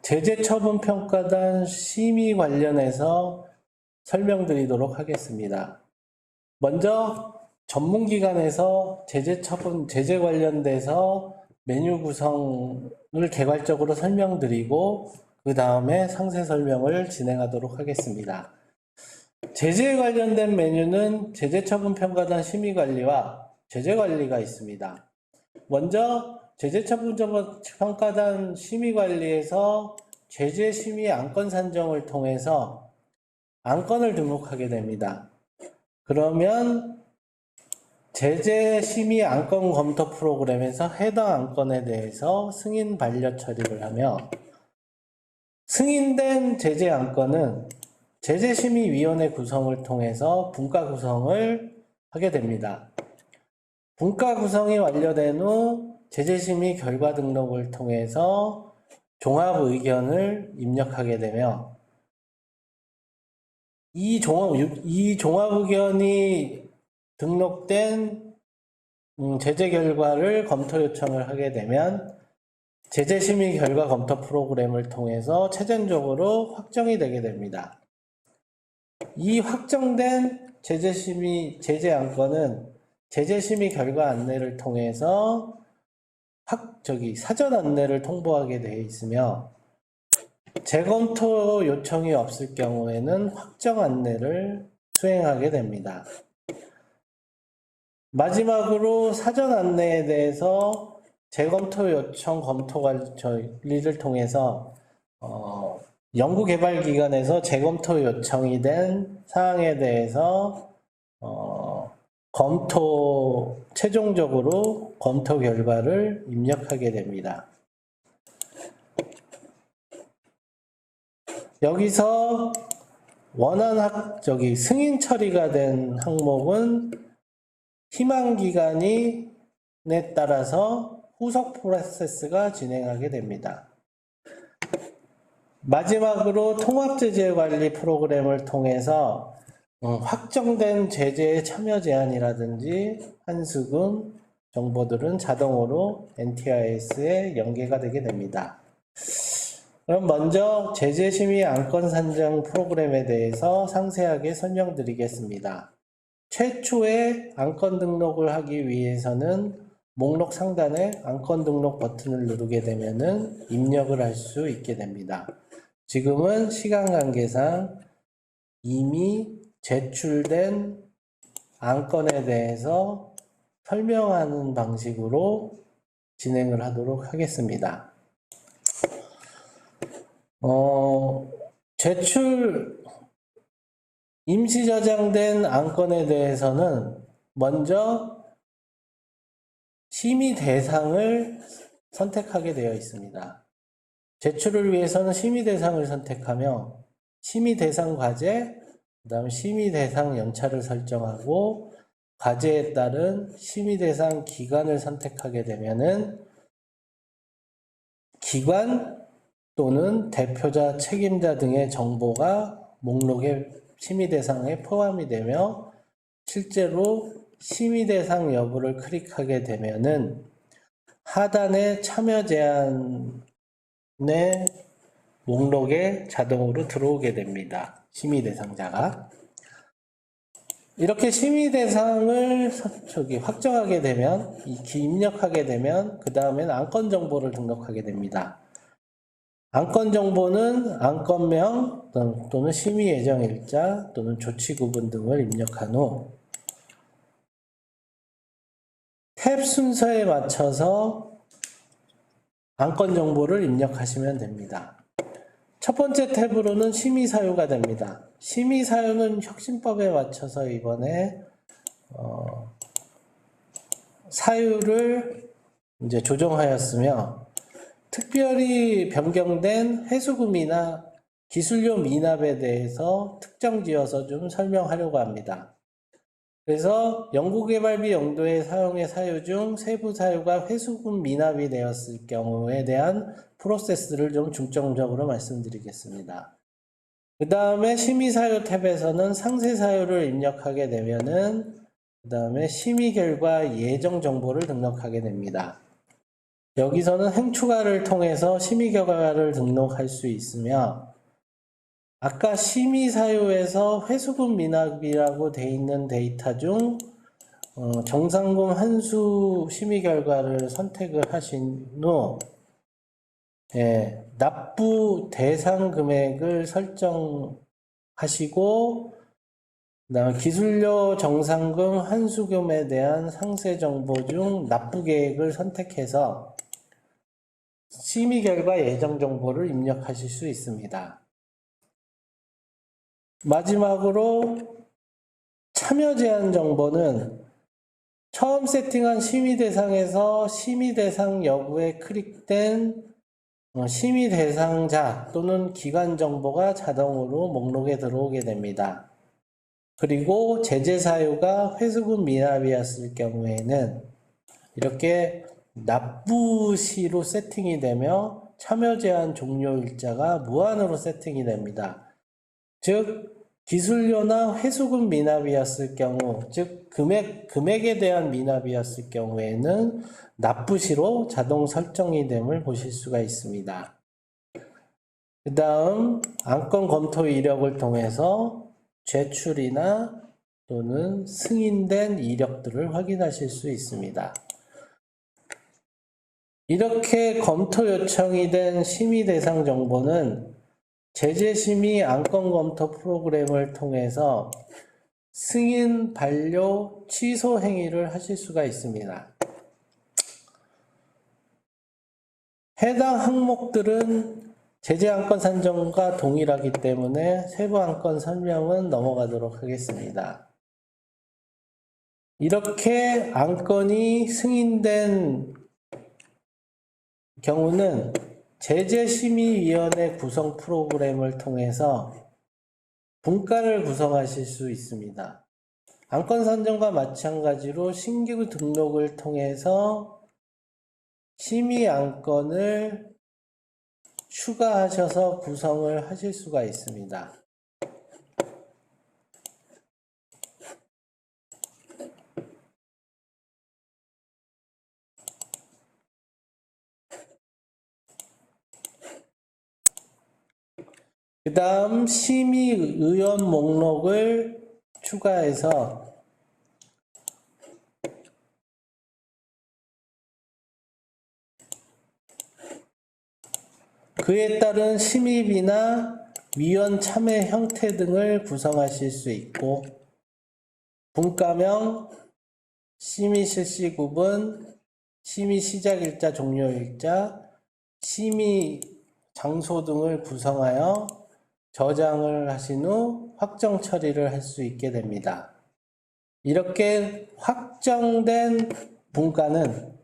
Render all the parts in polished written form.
제재처분평가단 심의 관련해서 설명드리도록 하겠습니다. 먼저 전문기관에서 제재 관련돼서 메뉴 구성을 개괄적으로 설명드리고 그 다음에 상세 설명을 진행하도록 하겠습니다. 제재에 관련된 메뉴는 제재처분평가단 심의관리와 제재관리가 있습니다. 먼저 제재처분평가단 심의관리에서 제재심의 안건 산정을 통해서 안건을 등록하게 됩니다. 그러면 제재심의 안건 검토 프로그램에서 해당 안건에 대해서 승인 반려 처리를 하며 승인된 제재 안건은 제재심의위원회 구성을 통해서 분과 구성을 하게 됩니다. 분과 구성이 완료된 후 제재심의 결과 등록을 통해서 종합 의견을 입력하게 되며 이 종합 의견이 등록된 제재 결과를 검토 요청을 하게 되면 제재심의 결과 검토 프로그램을 통해서 최종적으로 확정이 되게 됩니다. 이 확정된 제재 안건은 제재심의 결과 안내를 통해서 사전 안내를 통보하게 되어 있으며 재검토 요청이 없을 경우에는 확정 안내를 수행하게 됩니다. 마지막으로 사전 안내에 대해서 재검토 요청 검토 관리를 통해서 연구개발기관에서 재검토 요청이 된 사항에 대해서 최종적으로 검토 결과를 입력하게 됩니다. 여기서 승인 처리가 된 항목은 희망기관에 따라서 후속 프로세스가 진행하게 됩니다. 마지막으로 통합제재관리 프로그램을 통해서 확정된 제재의 참여 제한이라든지 환수금 정보들은 자동으로 NTIS에 연계가 되게 됩니다. 그럼 먼저 제재심의 안건 산정 프로그램에 대해서 상세하게 설명드리겠습니다. 최초에 안건 등록을 하기 위해서는 목록 상단에 안건 등록 버튼을 누르게 되면은 입력을 할 수 있게 됩니다. 지금은 시간 관계상 이미 제출된 안건에 대해서 설명하는 방식으로 진행을 하도록 하겠습니다. 임시 저장된 안건에 대해서는 먼저 심의 대상을 선택하게 되어 있습니다. 제출을 위해서는 심의 대상을 선택하며 심의 대상 과제, 그 다음 심의 대상 연차를 설정하고 과제에 따른 심의 대상 기관을 선택하게 되면은 기관 또는 대표자, 책임자 등의 정보가 목록의 심의 대상에 포함이 되며 실제로 심의 대상 여부를 클릭하게 되면은 하단의 참여 제한의 목록에 자동으로 들어오게 됩니다. 심의 대상자가. 이렇게 심의 대상을 확정하게 되면, 입력하게 되면 그 다음에는 안건 정보를 등록하게 됩니다. 안건 정보는 안건명 또는 심의 예정 일자 또는 조치 구분 등을 입력한 후 탭 순서에 맞춰서 안건 정보를 입력하시면 됩니다. 첫 번째 탭으로는 심의 사유가 됩니다. 심의 사유는 혁신법에 맞춰서 이번에 사유를 이제 조정하였으며 특별히 변경된 회수금이나 기술료 미납에 대해서 특정 지어서 좀 설명하려고 합니다. 그래서 연구개발비 용도의 사용의 사유 중 세부 사유가 회수금 미납이 되었을 경우에 대한 프로세스를 좀 중점적으로 말씀드리겠습니다. 그 다음에 심의사유 탭에서는 상세사유를 입력하게 되면은 그 다음에 심의 결과 예정 정보를 등록하게 됩니다. 여기서는 행추가를 통해서 심의 결과를 등록할 수 있으며 아까 심의 사유에서 회수금 미납이라고 돼 있는 데이터 중 정상금 환수 심의 결과를 선택을 하신 후 납부 대상 금액을 설정하시고 그다음에 기술료 정상금 환수금에 대한 상세 정보 중 납부 계획을 선택해서 심의 결과 예정 정보를 입력하실 수 있습니다. 마지막으로 참여 제한 정보는 처음 세팅한 심의 대상에서 심의 대상 여부에 클릭된 심의 대상자 또는 기관 정보가 자동으로 목록에 들어오게 됩니다. 그리고 제재 사유가 회수금 미납이었을 경우에는 이렇게 납부 시로 세팅이 되며 참여 제한 종료 일자가 무한으로 세팅이 됩니다. 즉 기술료나 회수금 미납이었을 경우, 즉 금액에 대한 미납이었을 경우에는 납부 시로 자동 설정이 됨을 보실 수가 있습니다. 그 다음 안건 검토 이력을 통해서 제출이나 또는 승인된 이력들을 확인하실 수 있습니다. 이렇게 검토 요청이 된 심의 대상 정보는 제재심의 안건 검토 프로그램을 통해서 승인, 반려, 취소 행위를 하실 수가 있습니다. 해당 항목들은 제재 안건 산정과 동일하기 때문에 세부 안건 설명은 넘어가도록 하겠습니다. 이렇게 안건이 승인된 경우는 제재심의위원회 구성 프로그램을 통해서 분과를 구성하실 수 있습니다. 안건 선정과 마찬가지로 신규 등록을 통해서 심의 안건을 추가하셔서 구성을 하실 수가 있습니다. 그 다음 심의의원 목록을 추가해서 그에 따른 심의비나 위원 참여 형태 등을 구성하실 수 있고 분과명, 심의 실시 구분, 심의 시작일자, 종료일자, 심의 장소 등을 구성하여 저장을 하신 후 확정 처리를 할 수 있게 됩니다. 이렇게 확정된 분과는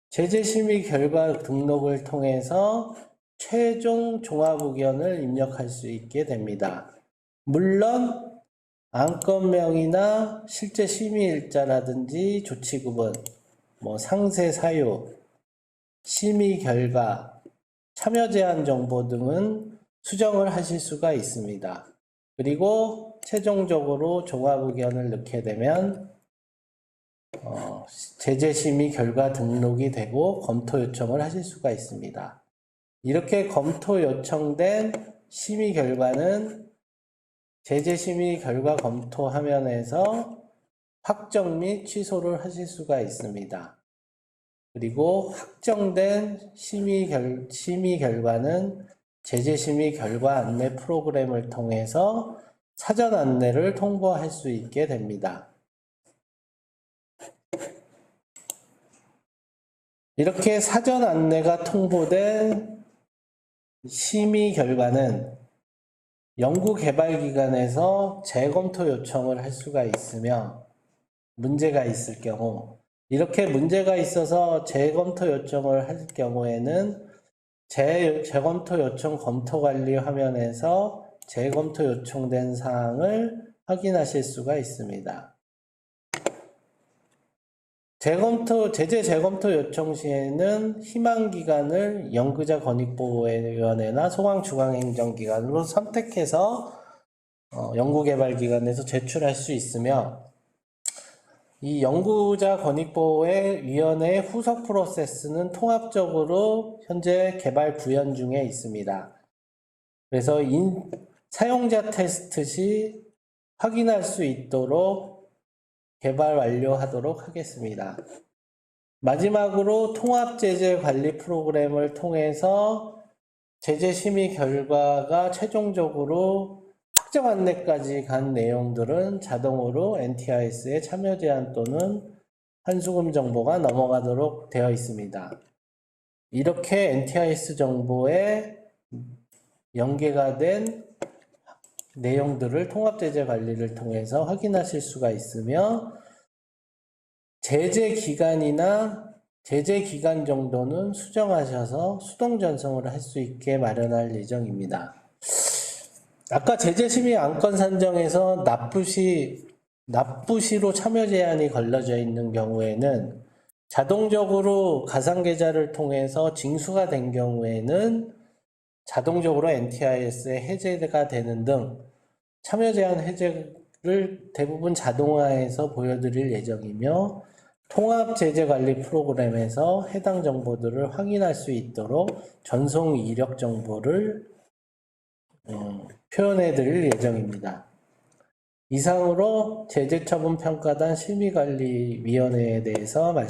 제재심의 결과 등록을 통해서 최종 종합 의견을 입력할 수 있게 됩니다. 물론 안건명이나 실제 심의일자라든지 조치구분, 상세 사유, 심의 결과, 참여 제한 정보 등은 수정을 하실 수가 있습니다. 그리고 최종적으로 종합 의견을 넣게 되면 제재심의 결과 등록이 되고 검토 요청을 하실 수가 있습니다. 이렇게 검토 요청된 심의 결과는 제재심의 결과 검토 화면에서 확정 및 취소를 하실 수가 있습니다. 그리고 확정된 심의 결과는 제재심의 결과 안내 프로그램을 통해서 사전 안내를 통보할 수 있게 됩니다. 이렇게 사전 안내가 통보된 심의 결과는 연구개발기관에서 재검토 요청을 할 수가 있으며 문제가 있을 경우 이렇게 문제가 있어서 재검토 요청을 할 경우에는 재검토 요청 검토관리 화면에서 재검토 요청된 사항을 확인하실 수가 있습니다. 제재 재검토 요청 시에는 희망기관을 연구자 권익보호위원회나 소방중앙행정기관으로 선택해서 연구개발기관에서 제출할 수 있으며 이 연구자 권익보호의 위원회 후속 프로세스는 통합적으로 현재 개발 구현 중에 있습니다. 그래서 사용자 테스트 시 확인할 수 있도록 개발 완료하도록 하겠습니다. 마지막으로 통합제재 관리 프로그램을 통해서 제재 심의 결과가 최종적으로 확정 안내까지 간 내용들은 자동으로 NTIS에 참여 제한 또는 환수금 정보가 넘어가도록 되어 있습니다. 이렇게 NTIS 정보에 연계가 된 내용들을 통합제재 관리를 통해서 확인하실 수가 있으며 제재 기간이나 제재 기간 정도는 수정하셔서 수동 전송을 할 수 있게 마련할 예정입니다. 아까 제재심의 안건 산정에서 납부시로 참여 제한이 걸려져 있는 경우에는 자동적으로 가상계좌를 통해서 징수가 된 경우에는 자동적으로 NTIS에 해제가 되는 등 참여 제한 해제를 대부분 자동화해서 보여드릴 예정이며 통합 제재 관리 프로그램에서 해당 정보들을 확인할 수 있도록 전송 이력 정보를 표현해 드릴 예정입니다. 이상으로 제재처분평가단 심의관리위원회에 대해서 말씀